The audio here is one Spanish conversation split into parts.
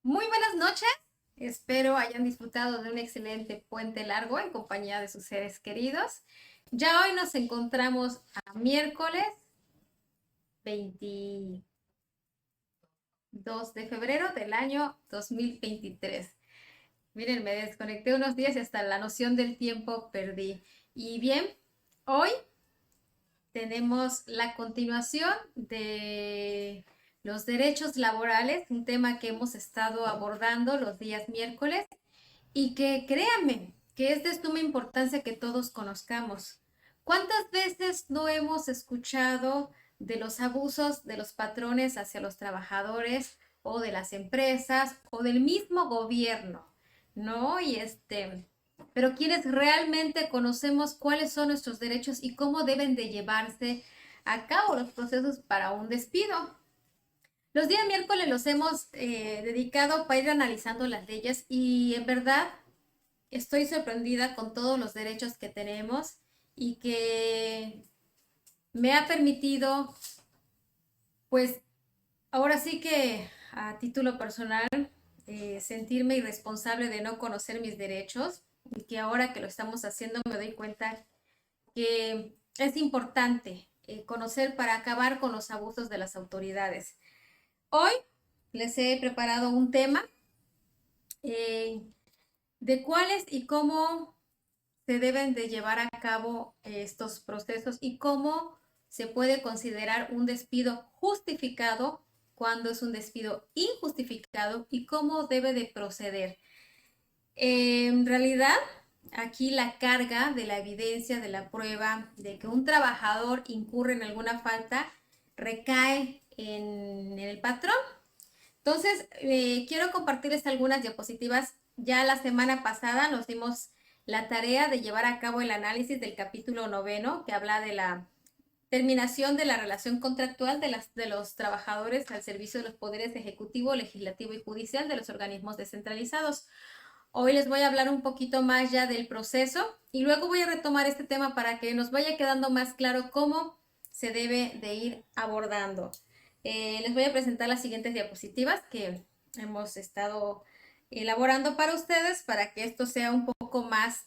Muy buenas noches. Espero hayan disfrutado de un excelente puente largo en compañía de sus seres queridos. Ya hoy nos encontramos a miércoles 22 de febrero del año 2023. Miren, me desconecté unos días y hasta la noción del tiempo perdí. Y bien, hoy tenemos la continuación de los derechos laborales, un tema que hemos estado abordando los días miércoles y que créanme que es de suma importancia que todos conozcamos. ¿Cuántas veces no hemos escuchado de los abusos de los patrones hacia los trabajadores o de las empresas o del mismo gobierno? ¿No? Pero quienes realmente conocemos cuáles son nuestros derechos y cómo deben de llevarse a cabo los procesos para un despido. Los días miércoles los hemos dedicado para ir analizando las leyes y en verdad estoy sorprendida con todos los derechos que tenemos y que me ha permitido, pues ahora sí que a título personal, sentirme irresponsable de no conocer mis derechos y que ahora que lo estamos haciendo me doy cuenta que es importante conocer para acabar con los abusos de las autoridades. Hoy les he preparado un tema eh, de cuáles y cómo se deben de llevar a cabo estos procesos y cómo se puede considerar un despido justificado cuando es un despido injustificado y cómo debe de proceder. En realidad, aquí la carga de la evidencia, de la prueba de que un trabajador incurre en alguna falta recae en el patrón. Entonces, quiero compartirles algunas diapositivas. Ya la semana pasada nos dimos la tarea de llevar a cabo el análisis del capítulo 9, que habla de la terminación de la relación contractual de los trabajadores al servicio de los poderes ejecutivo, legislativo y judicial de los organismos descentralizados. Hoy les voy a hablar un poquito más ya del proceso y luego voy a retomar este tema para que nos vaya quedando más claro cómo se debe de ir abordando. Les voy a presentar las siguientes diapositivas que hemos estado elaborando para ustedes para que esto sea un poco más,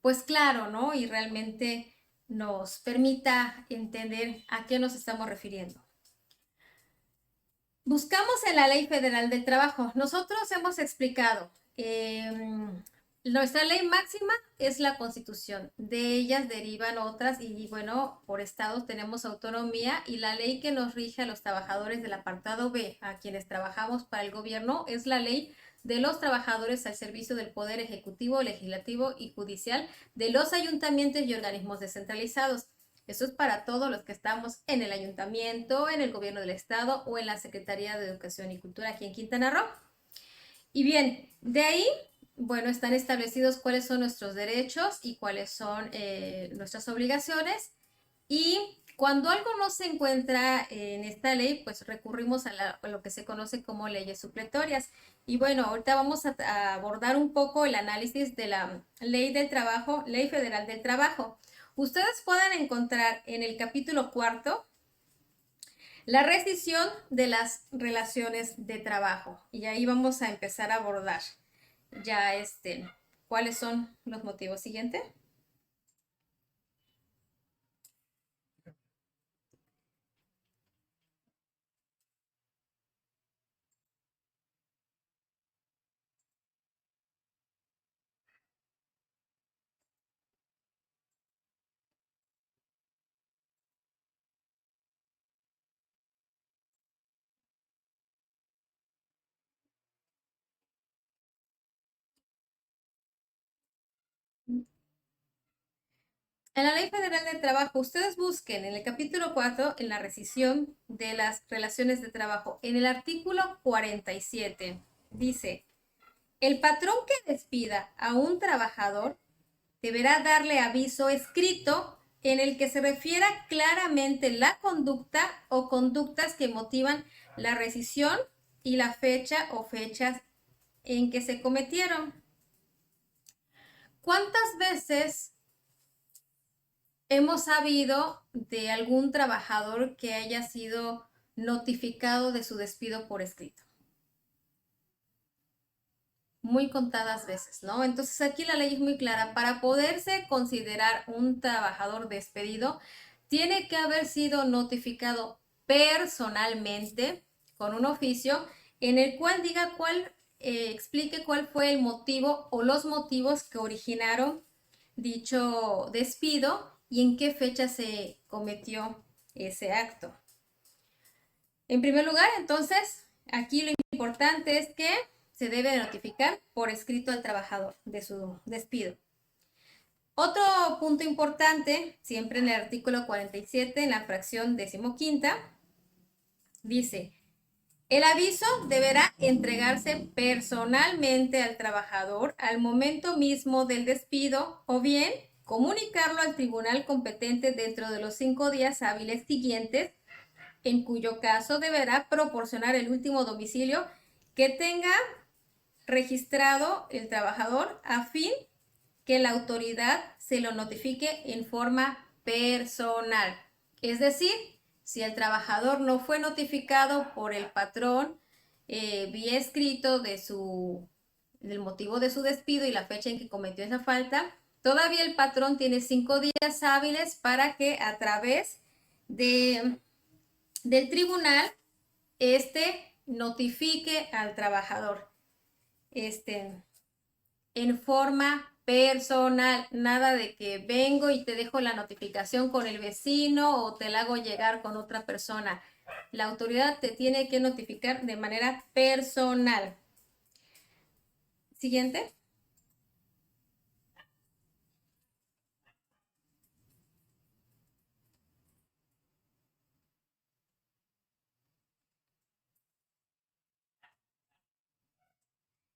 pues claro, ¿no? Y realmente nos permita entender a qué nos estamos refiriendo. Buscamos en la Ley Federal del Trabajo. Nosotros hemos explicado, nuestra ley máxima es la Constitución. De ellas derivan otras y bueno, por estados tenemos autonomía y la ley que nos rige a los trabajadores del apartado B, a quienes trabajamos para el gobierno, es la ley de los trabajadores al servicio del Poder Ejecutivo, Legislativo y Judicial de los ayuntamientos y organismos descentralizados. Eso es para todos los que estamos en el ayuntamiento, en el gobierno del estado o en la Secretaría de Educación y Cultura aquí en Quintana Roo. Y bien, de ahí, bueno, están establecidos cuáles son nuestros derechos y cuáles son nuestras obligaciones. Y cuando algo no se encuentra en esta ley, pues recurrimos a lo que se conoce como leyes supletorias. Y bueno, ahorita vamos a abordar un poco el análisis de la ley del trabajo, ley federal del trabajo. Ustedes pueden encontrar en el capítulo 4 la rescisión de las relaciones de trabajo. Y ahí vamos a empezar a abordar ya cuáles son los motivos. Siguiente. En la Ley Federal del Trabajo, ustedes busquen en el capítulo 4, en la rescisión de las relaciones de trabajo, en el artículo 47, dice, el patrón que despida a un trabajador deberá darle aviso escrito en el que se refiera claramente la conducta o conductas que motivan la rescisión y la fecha o fechas en que se cometieron. ¿Cuántas veces hemos sabido de algún trabajador que haya sido notificado de su despido por escrito? muy contadas veces, ¿no? Entonces aquí la ley es muy clara. Para poderse considerar un trabajador despedido, tiene que haber sido notificado personalmente con un oficio en el cual diga explique cuál fue el motivo o los motivos que originaron dicho despido y en qué fecha se cometió ese acto. En primer lugar, entonces, aquí lo importante es que se debe notificar por escrito al trabajador de su despido. Otro punto importante, siempre en el artículo 47, en la fracción 15ª, dice: el aviso deberá entregarse personalmente al trabajador al momento mismo del despido o bien comunicarlo al tribunal competente dentro de los 5 días hábiles siguientes, en cuyo caso deberá proporcionar el último domicilio que tenga registrado el trabajador a fin que la autoridad se lo notifique en forma personal. Es decir, si el trabajador no fue notificado por el patrón vía escrito del motivo de su despido y la fecha en que cometió esa falta, todavía el patrón tiene 5 días hábiles para que a través del tribunal notifique al trabajador en forma personal. Nada de que vengo y te dejo la notificación con el vecino o te la hago llegar con otra persona. La autoridad te tiene que notificar de manera personal. Siguiente.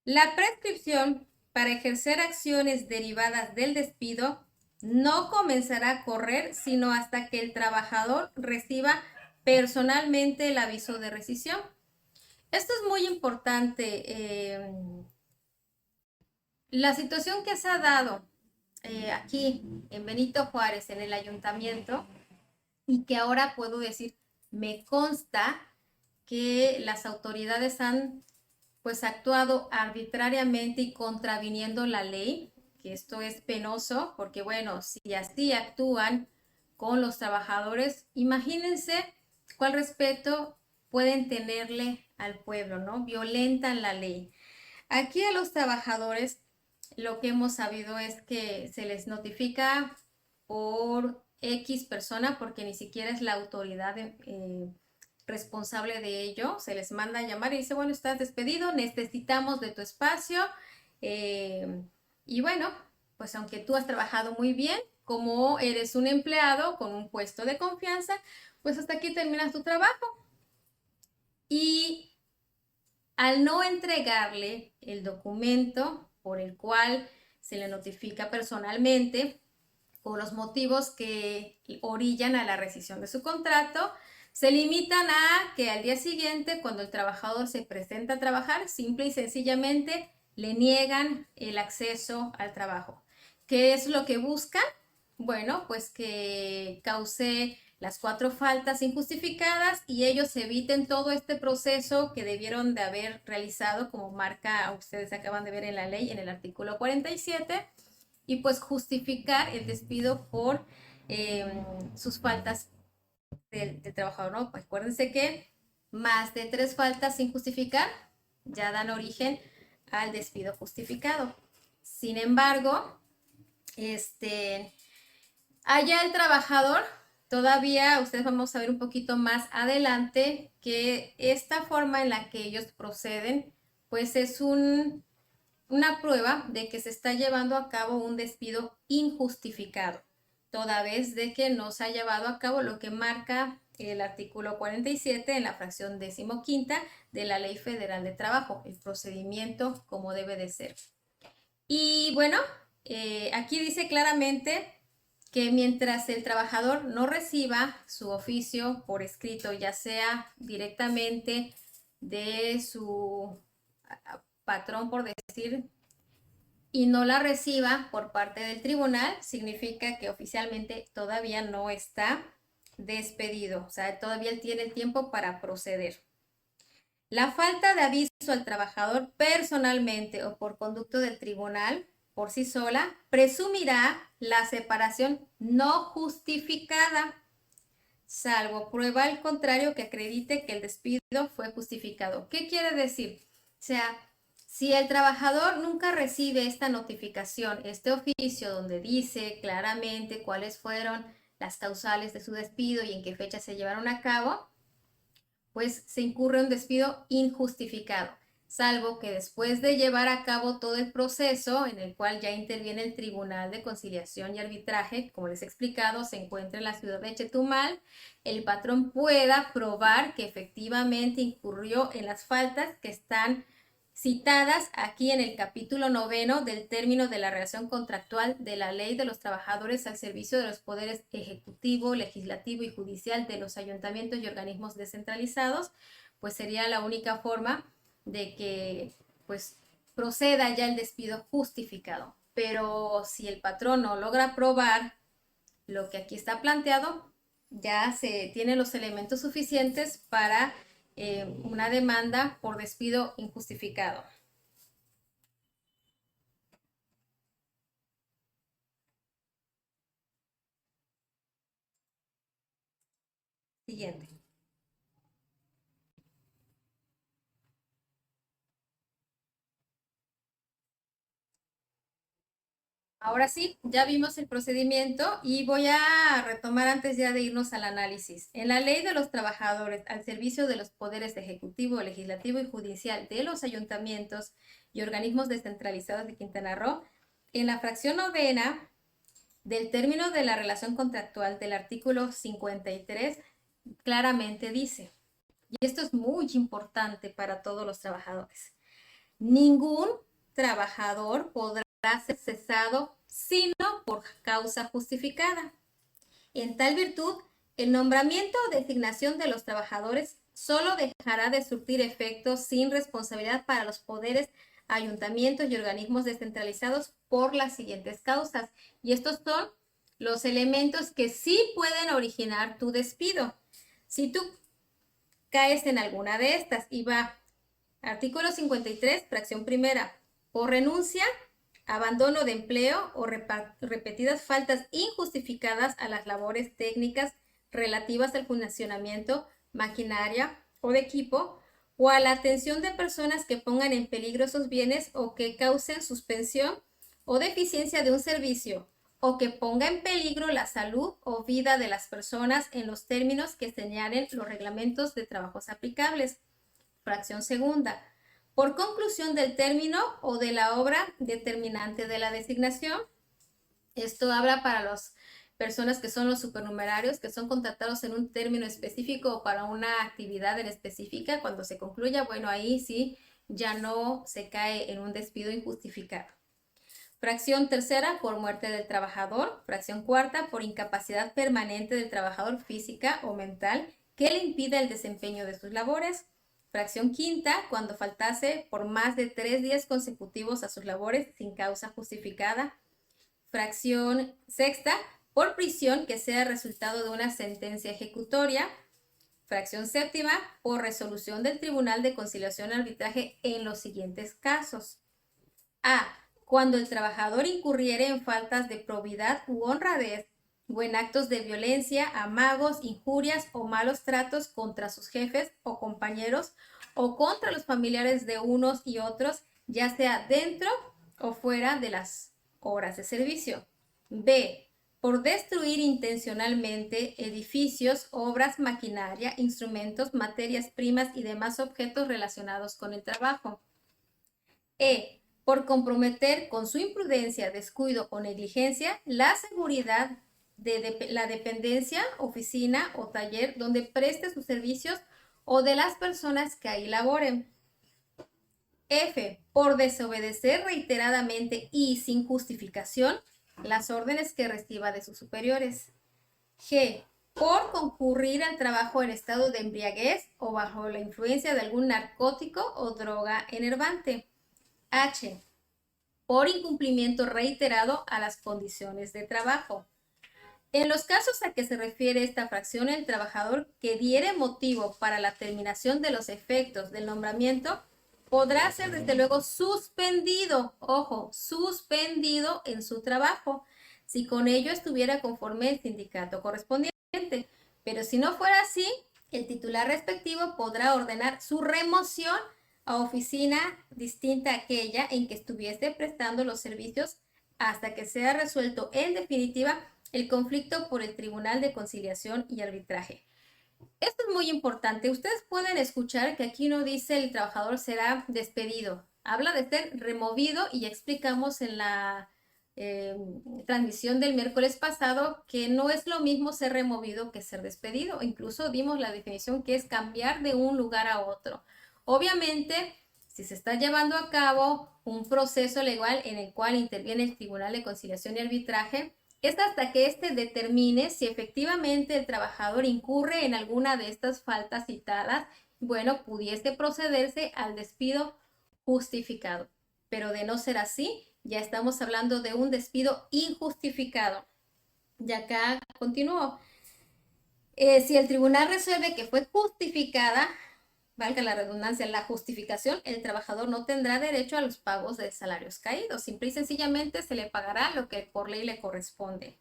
La prescripción para ejercer acciones derivadas del despido no comenzará a correr sino hasta que el trabajador reciba personalmente el aviso de rescisión. Esto es muy importante. La situación que se ha dado aquí en Benito Juárez, en el ayuntamiento, y que ahora puedo decir, me consta que las autoridades han pues actuado arbitrariamente y contraviniendo la ley, que esto es penoso, porque bueno, si así actúan con los trabajadores, imagínense cuál respeto pueden tenerle al pueblo, ¿no? Violentan la ley. Aquí a los trabajadores lo que hemos sabido es que se les notifica por X persona, porque ni siquiera es la autoridad responsable de ello. Se les manda a llamar y dice, bueno, estás despedido, necesitamos de tu espacio. eh, y bueno, pues aunque tú has trabajado muy bien, como eres un empleado con un puesto de confianza, pues hasta aquí terminas tu trabajo. Y al no entregarle el documento por el cual se le notifica personalmente por los motivos que orillan a la rescisión de su contrato, se limitan a que al día siguiente, cuando el trabajador se presenta a trabajar, simple y sencillamente le niegan el acceso al trabajo. ¿Qué es lo que buscan? Bueno, pues que cause las 4 faltas injustificadas y ellos eviten todo este proceso que debieron de haber realizado, como marca, ustedes acaban de ver en la ley, en el artículo 47, y pues justificar el despido por sus faltas de trabajador, ¿no? Pues acuérdense que más de 3 faltas sin justificar ya dan origen al despido justificado. Sin embargo, allá el trabajador, todavía ustedes vamos a ver un poquito más adelante que esta forma en la que ellos proceden, pues es una prueba de que se está llevando a cabo un despido injustificado, toda vez de que no se ha llevado a cabo lo que marca el artículo 47 en la fracción 15ª de la Ley Federal de Trabajo, el procedimiento como debe de ser. Y bueno, aquí dice claramente que mientras el trabajador no reciba su oficio por escrito, ya sea directamente de su patrón, por decir, y no la reciba por parte del tribunal, significa que oficialmente todavía no está despedido, o sea, todavía tiene el tiempo para proceder. La falta de aviso al trabajador personalmente o por conducto del tribunal por sí sola presumirá la separación no justificada, salvo prueba al contrario que acredite que el despido fue justificado. ¿Qué quiere decir? O sea, si el trabajador nunca recibe esta notificación, este oficio donde dice claramente cuáles fueron las causales de su despido y en qué fecha se llevaron a cabo, pues se incurre un despido injustificado, salvo que después de llevar a cabo todo el proceso en el cual ya interviene el Tribunal de Conciliación y Arbitraje, como les he explicado, se encuentra en la ciudad de Chetumal, el patrón pueda probar que efectivamente incurrió en las faltas que están citadas aquí en el capítulo 9 del término de la relación contractual de la Ley de los Trabajadores al servicio de los poderes ejecutivo, legislativo y judicial de los ayuntamientos y organismos descentralizados, pues sería la única forma de que pues proceda ya el despido justificado. Pero si el patrón no logra probar lo que aquí está planteado, ya se tienen los elementos suficientes para una demanda por despido injustificado. Siguiente. Ahora sí, ya vimos el procedimiento y voy a retomar antes ya de irnos al análisis. En la Ley de los Trabajadores al servicio de los poderes ejecutivo, legislativo y judicial de los ayuntamientos y organismos descentralizados de Quintana Roo, en la fracción novena del término de la relación contractual del artículo 53, claramente dice, y esto es muy importante para todos los trabajadores, ningún trabajador podrá ser cesado sino por causa justificada. En tal virtud, el nombramiento o designación de los trabajadores solo dejará de surtir efectos sin responsabilidad para los poderes, ayuntamientos y organismos descentralizados por las siguientes causas. Y estos son los elementos que sí pueden originar tu despido. Si tú caes en alguna de estas y va artículo 53, fracción primera, por renuncia, abandono de empleo o repetidas faltas injustificadas a las labores técnicas relativas al funcionamiento, maquinaria o de equipo, o a la atención de personas que pongan en peligro esos bienes o que causen suspensión o deficiencia de un servicio, o que ponga en peligro la salud o vida de las personas en los términos que señalen los reglamentos de trabajos aplicables. Fracción segunda, por conclusión del término o de la obra determinante de la designación. Esto habla para las personas que son los supernumerarios, que son contratados en un término específico o para una actividad en específica. Cuando se concluya, bueno, ahí sí ya no se cae en un despido injustificado. Fracción tercera, por muerte del trabajador. Fracción cuarta, por incapacidad permanente del trabajador física o mental que le impida el desempeño de sus labores. Fracción quinta, cuando faltase por más de 3 días consecutivos a sus labores sin causa justificada. Fracción sexta, por prisión que sea resultado de una sentencia ejecutoria. Fracción séptima, por resolución del Tribunal de Conciliación y Arbitraje en los siguientes casos. A. Cuando el trabajador incurriere en faltas de probidad u honradez o en actos de violencia, amagos, injurias o malos tratos contra sus jefes o compañeros o contra los familiares de unos y otros, ya sea dentro o fuera de las horas de servicio. B. Por destruir intencionalmente edificios, obras, maquinaria, instrumentos, materias primas y demás objetos relacionados con el trabajo. E. Por comprometer con su imprudencia, descuido o negligencia la seguridad de la dependencia, oficina o taller donde preste sus servicios o de las personas que ahí laboren. F. Por desobedecer reiteradamente y sin justificación las órdenes que reciba de sus superiores. G. Por concurrir al trabajo en estado de embriaguez o bajo la influencia de algún narcótico o droga enervante. H. Por incumplimiento reiterado a las condiciones de trabajo. En los casos a que se refiere esta fracción, el trabajador que diere motivo para la terminación de los efectos del nombramiento podrá ser desde luego suspendido, ojo, suspendido en su trabajo, si con ello estuviera conforme el sindicato correspondiente. Pero si no fuera así, el titular respectivo podrá ordenar su remoción a oficina distinta a aquella en que estuviese prestando los servicios hasta que sea resuelto en definitiva el conflicto por el Tribunal de Conciliación y Arbitraje. Esto es muy importante. Ustedes pueden escuchar que aquí no dice el trabajador será despedido. Habla de ser removido y ya explicamos en la transmisión del miércoles pasado que no es lo mismo ser removido que ser despedido. Incluso dimos la definición que es cambiar de un lugar a otro. Obviamente, si se está llevando a cabo un proceso legal en el cual interviene el Tribunal de Conciliación y Arbitraje, es hasta que éste determine si efectivamente el trabajador incurre en alguna de estas faltas citadas, bueno, pudiese procederse al despido justificado. Pero de no ser así, ya estamos hablando de un despido injustificado. Y acá continúo. Si el tribunal resuelve que fue justificada, valga la redundancia, la justificación, el trabajador no tendrá derecho a los pagos de salarios caídos. Simple y sencillamente se le pagará lo que por ley le corresponde.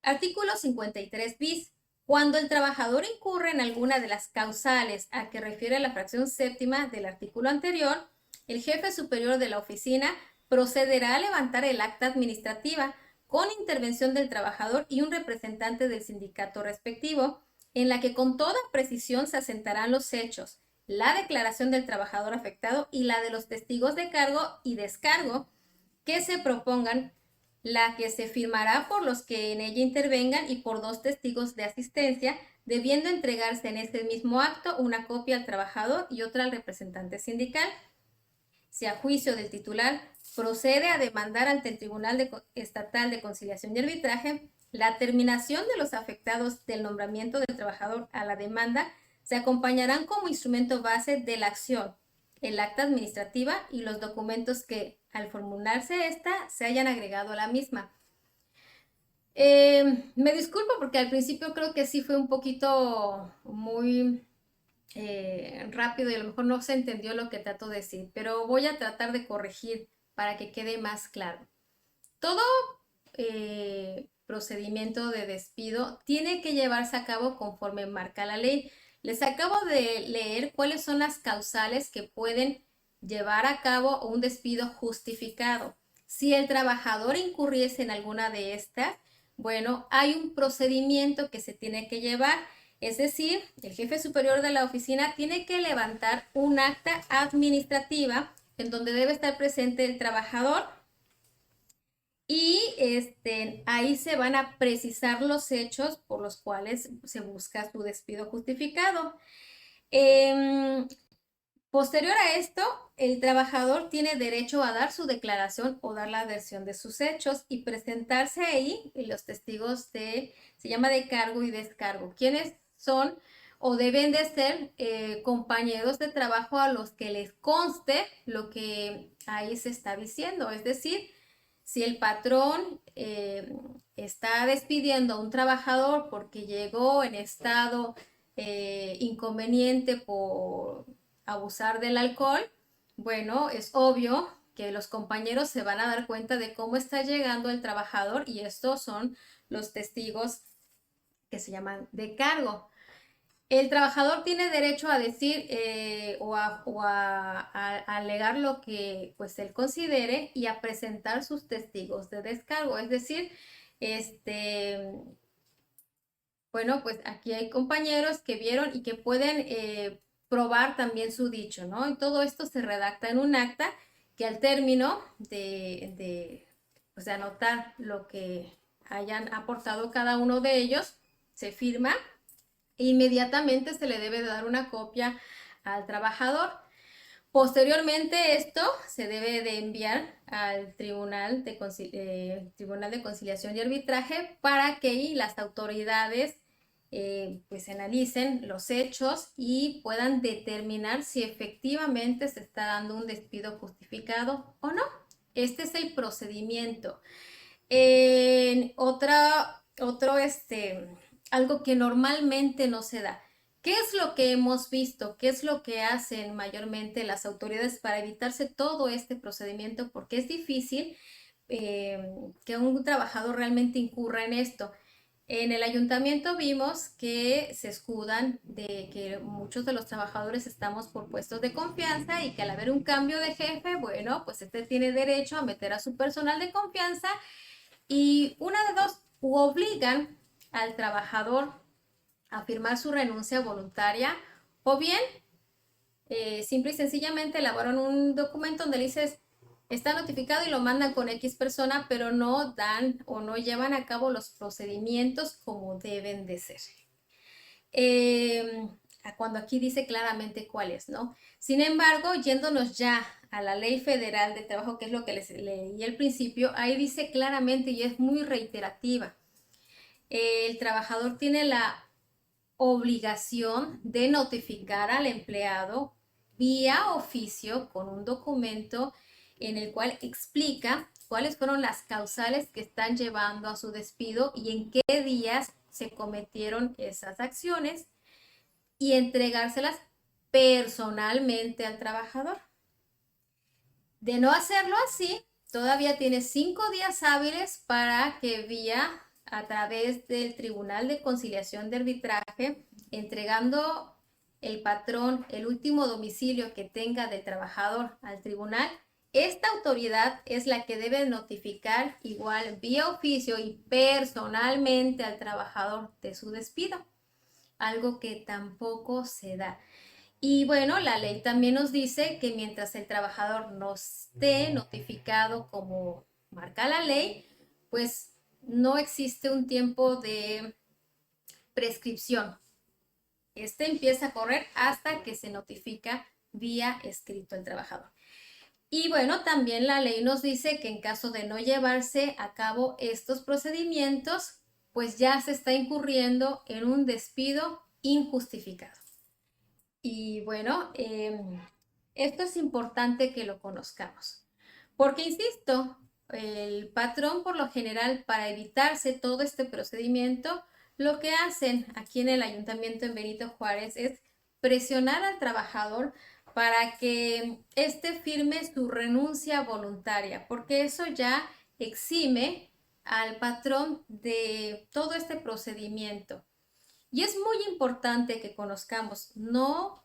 Artículo 53 bis. Cuando el trabajador incurre en alguna de las causales a que refiere la fracción séptima del artículo anterior, el jefe superior de la oficina procederá a levantar el acta administrativa con intervención del trabajador y un representante del sindicato respectivo, en la que con toda precisión se asentarán los hechos, la declaración del trabajador afectado y la de los testigos de cargo y descargo que se propongan, la que se firmará por los que en ella intervengan y por 2 testigos de asistencia, debiendo entregarse en este mismo acto una copia al trabajador y otra al representante sindical. Si a juicio del titular procede a demandar ante el Tribunal Estatal de Conciliación y Arbitraje, la terminación de los afectados del nombramiento del trabajador a la demanda se acompañarán como instrumento base de la acción, el acta administrativa y los documentos que, al formularse esta, se hayan agregado a la misma. Me disculpo porque al principio creo que sí fue un poquito muy rápido y a lo mejor no se entendió lo que trato de decir, pero voy a tratar de corregir para que quede más claro. Todo procedimiento de despido tiene que llevarse a cabo conforme marca la ley. Les acabo de leer cuáles son las causales que pueden llevar a cabo un despido justificado. Si el trabajador incurriese en alguna de estas, bueno, hay un procedimiento que se tiene que llevar. Es decir, el jefe superior de la oficina tiene que levantar un acta administrativa en donde debe estar presente el trabajador y ahí se van a precisar los hechos por los cuales se busca su despido justificado. Posterior a esto, el trabajador tiene derecho a dar su declaración o dar la versión de sus hechos y presentarse ahí los testigos se llama de cargo y descargo, quienes son o deben de ser compañeros de trabajo a los que les conste lo que ahí se está diciendo. Es decir, si el patrón está despidiendo a un trabajador porque llegó en estado inconveniente por abusar del alcohol, bueno, es obvio que los compañeros se van a dar cuenta de cómo está llegando el trabajador y estos son los testigos que se llaman de cargo. El trabajador tiene derecho a decir o a alegar lo que pues él considere y a presentar sus testigos de descargo. Es decir, bueno, pues aquí hay compañeros que vieron y que pueden probar también su dicho, ¿no? Y todo esto se redacta en un acta que al término pues, de anotar lo que hayan aportado cada uno de ellos, se firma e inmediatamente se le debe dar una copia al trabajador. Posteriormente esto se debe de enviar al Tribunal de Conciliación y Arbitraje para que las autoridades pues analicen los hechos y puedan determinar si efectivamente se está dando un despido justificado o no. Este es el procedimiento. En otra otro, algo que normalmente no se da. ¿Qué es lo que hemos visto? ¿Qué es lo que hacen mayormente las autoridades para evitarse todo este procedimiento? Porque es difícil eh, que un trabajador realmente incurra en esto. En el ayuntamiento vimos que se escudan de que muchos de los trabajadores estamos por puestos de confianza y que al haber un cambio de jefe, bueno, pues este tiene derecho a meter a su personal de confianza y una de dos, u obligan al trabajador a firmar su renuncia voluntaria o bien simple y sencillamente elaboran un documento donde dices está notificado y lo mandan con X persona, pero no dan o no llevan a cabo los procedimientos como deben de ser. Eh, Cuando aquí dice claramente cuál es, ¿no? Sin embargo, yéndonos ya a la Ley Federal de Trabajo, que es lo que les leí al principio, ahí dice claramente y es muy reiterativa. El trabajador tiene la obligación de notificar al empleado vía oficio con un documento en el cual explica cuáles fueron las causales que están llevando a su despido y en qué días se cometieron esas acciones y entregárselas personalmente al trabajador. De no hacerlo así, todavía tiene 5 días hábiles para que vía a través del Tribunal de Conciliación de Arbitraje, entregando el patrón el último domicilio que tenga del trabajador al tribunal, esta autoridad es la que debe notificar igual vía oficio y personalmente al trabajador de su despido, algo que tampoco se da. Y bueno, la ley también nos dice que mientras el trabajador no esté notificado como marca la ley, pues no existe un tiempo de prescripción. Este empieza a correr hasta que se notifica vía escrito al trabajador. Y bueno, también la ley nos dice que en caso de no llevarse a cabo estos procedimientos, pues ya se está incurriendo en un despido injustificado. Y bueno, esto es importante que lo conozcamos, porque insisto, el patrón por lo general para evitarse todo este procedimiento, lo que hacen aquí en el ayuntamiento en Benito Juárez es presionar al trabajador para que éste firme su renuncia voluntaria, porque eso ya exime al patrón de todo este procedimiento. Y es muy importante que conozcamos, no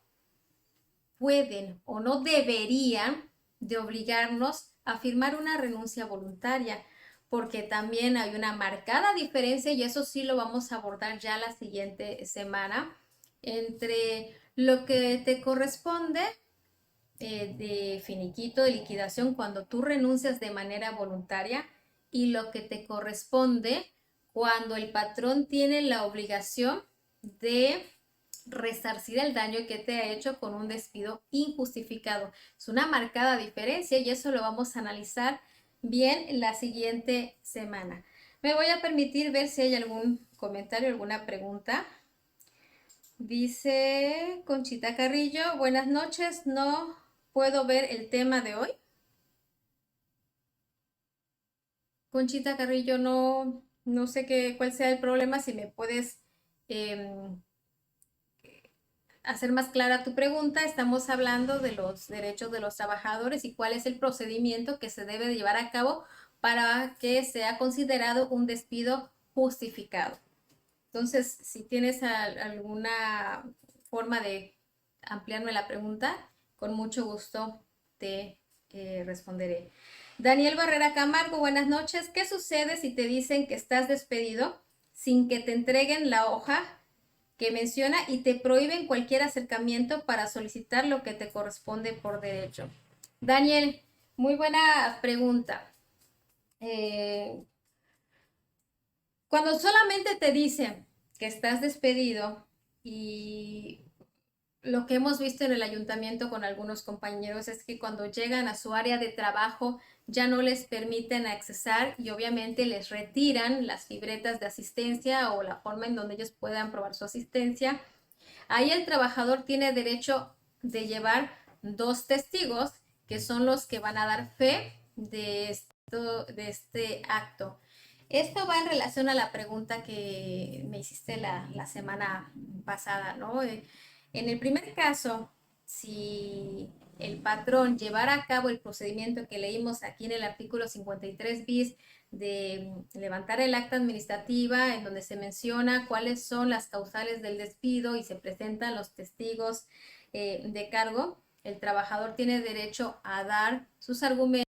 pueden o no deberían de obligarnos a firmar una renuncia voluntaria, porque también hay una marcada diferencia, y eso sí lo vamos a abordar ya la siguiente semana, entre lo que te corresponde de finiquito, de liquidación, cuando tú renuncias de manera voluntaria, y lo que te corresponde cuando el patrón tiene la obligación de resarcir el daño que te ha hecho con un despido injustificado. Es una marcada diferencia y eso lo vamos a analizar bien la siguiente semana. Me voy a permitir ver si hay algún comentario, alguna pregunta. Dice Conchita Carrillo, buenas noches, no puedo ver el tema de hoy. Conchita Carrillo, no sé cuál sea el problema, si me puedes em, hacer más clara tu pregunta. Estamos hablando de los derechos de los trabajadores y cuál es el procedimiento que se debe de llevar a cabo para que sea considerado un despido justificado. Entonces, si tienes alguna forma de ampliarme la pregunta, con mucho gusto te responderé. Daniel Barrera Camargo, buenas noches. ¿Qué sucede si te dicen que estás despedido sin que te entreguen la hoja que menciona y te prohíben cualquier acercamiento para solicitar lo que te corresponde por derecho? Daniel, muy buena pregunta. Cuando solamente te dicen que estás despedido, y lo que hemos visto en el ayuntamiento con algunos compañeros es que cuando llegan a su área de trabajo ya no les permiten accesar y obviamente les retiran las libretas de asistencia o la forma en donde ellos puedan probar su asistencia. Ahí el trabajador tiene derecho de llevar 2 testigos que son los que van a dar fe de este acto. Esto va en relación a la pregunta que me hiciste la semana pasada, ¿no? En el primer caso, si el patrón llevara a cabo el procedimiento que leímos aquí en el artículo 53 bis de levantar el acta administrativa en donde se menciona cuáles son las causales del despido y se presentan los testigos de cargo, el trabajador tiene derecho a dar sus argumentos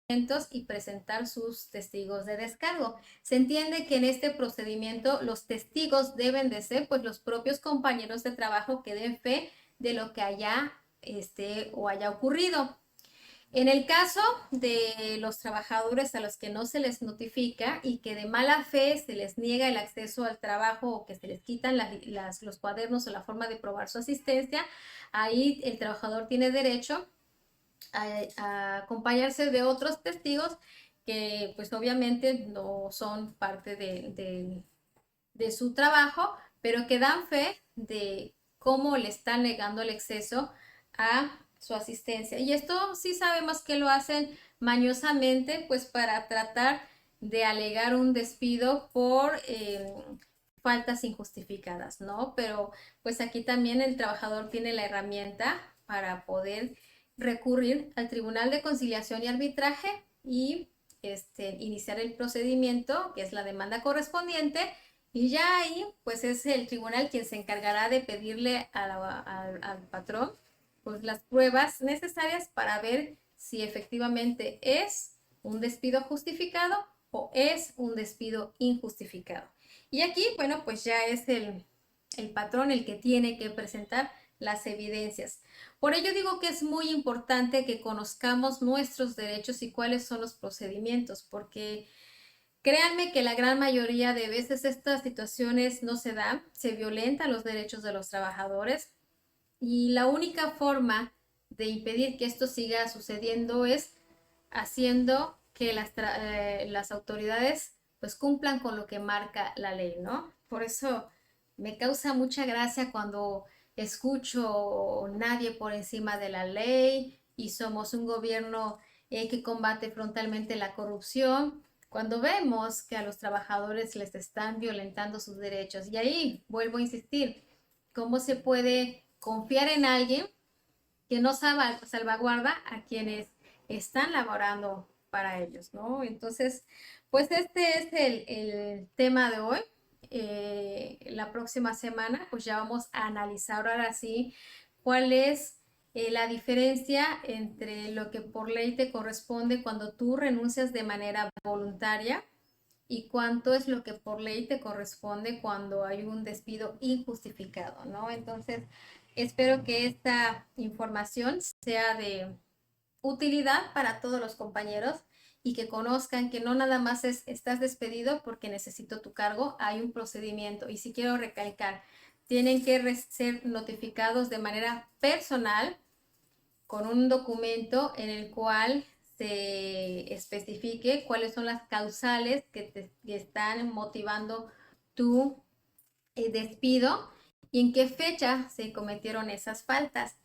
y presentar sus testigos de descargo. Se entiende que en este procedimiento los testigos deben de ser pues los propios compañeros de trabajo que den fe de lo que haya o haya ocurrido. En el caso de los trabajadores a los que no se les notifica y que de mala fe se les niega el acceso al trabajo o que se les quitan los cuadernos o la forma de probar su asistencia, ahí el trabajador tiene derecho a acompañarse de otros testigos que pues obviamente no son parte de su trabajo, pero que dan fe de cómo le están negando el acceso a su asistencia. Y esto sí sabemos que lo hacen mañosamente, pues para tratar de alegar un despido por faltas injustificadas, ¿no? Pero pues aquí también el trabajador tiene la herramienta para poder recurrir al Tribunal de Conciliación y Arbitraje y iniciar el procedimiento, que es la demanda correspondiente, y ya ahí, pues es el tribunal quien se encargará de pedirle al patrón pues las pruebas necesarias para ver si efectivamente es un despido justificado o es un despido injustificado. Y aquí, bueno, pues ya es el patrón el que tiene que presentar las evidencias. Por ello digo que es muy importante que conozcamos nuestros derechos y cuáles son los procedimientos, porque créanme que la gran mayoría de veces estas situaciones no se dan, se violentan los derechos de los trabajadores y la única forma de impedir que esto siga sucediendo es haciendo que las autoridades pues cumplan con lo que marca la ley, ¿no? Por eso me causa mucha gracia cuando escucho nadie por encima de la ley y somos un gobierno que combate frontalmente la corrupción, cuando vemos que a los trabajadores les están violentando sus derechos. Y ahí vuelvo a insistir, ¿cómo se puede confiar en alguien que no salvaguarda a quienes están laborando para ellos, ¿no? Entonces, pues este es el tema de hoy. La próxima semana, pues ya vamos a analizar ahora sí cuál es la diferencia entre lo que por ley te corresponde cuando tú renuncias de manera voluntaria y cuánto es lo que por ley te corresponde cuando hay un despido injustificado, ¿no? Entonces, espero que esta información sea de utilidad para todos los compañeros y que conozcan que no nada más estás despedido porque necesito tu cargo, hay un procedimiento. Y si quiero recalcar, tienen que ser notificados de manera personal con un documento en el cual se especifique cuáles son las causales que están motivando tu despido y en qué fecha se cometieron esas faltas.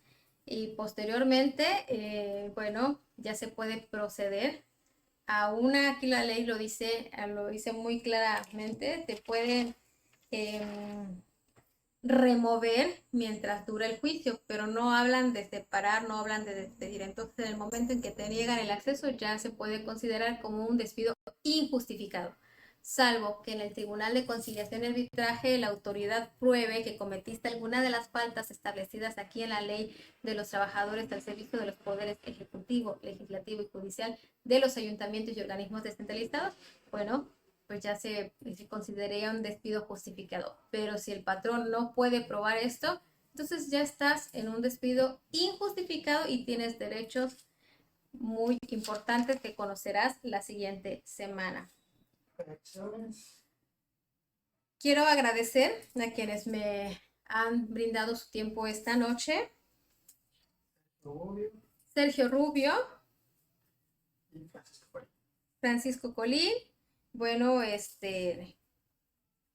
Y posteriormente, bueno, ya se puede proceder a una, aquí la ley lo dice muy claramente, te pueden remover mientras dura el juicio, pero no hablan de separar, no hablan de despedir. Entonces, en el momento en que te niegan el acceso, ya se puede considerar como un despido injustificado, salvo que en el Tribunal de Conciliación y Arbitraje la autoridad pruebe que cometiste alguna de las faltas establecidas aquí en la Ley de los Trabajadores al servicio de los poderes ejecutivo, legislativo y judicial de los ayuntamientos y organismos descentralizados. Bueno, pues ya se consideraría un despido justificado. Pero si el patrón no puede probar esto, entonces ya estás en un despido injustificado y tienes derechos muy importantes que conocerás la siguiente semana. Quiero agradecer a quienes me han brindado su tiempo esta noche. Sergio Rubio, Francisco Colín, bueno,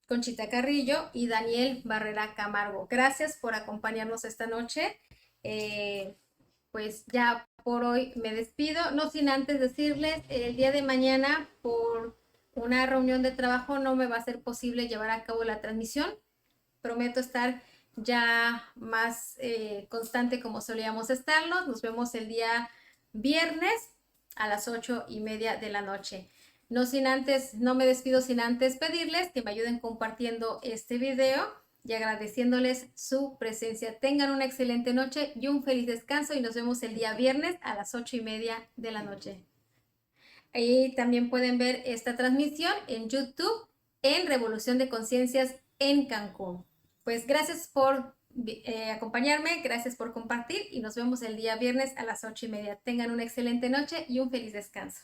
Conchita Carrillo y Daniel Barrera Camargo. Gracias por acompañarnos esta noche. Pues ya por hoy me despido, no sin antes decirles, el día de mañana por una reunión de trabajo no me va a ser posible llevar a cabo la transmisión. Prometo estar ya más constante como solíamos estarnos. Nos vemos el día viernes a las 8:30 de la noche. No me despido sin antes pedirles que me ayuden compartiendo este video y agradeciéndoles su presencia. Tengan una excelente noche y un feliz descanso y nos vemos el día viernes a las 8:30 de la noche. Ahí también pueden ver esta transmisión en YouTube en Revolución de Conciencias en Cancún. Pues gracias por acompañarme, gracias por compartir y nos vemos el día viernes a las 8:30. Tengan una excelente noche y un feliz descanso.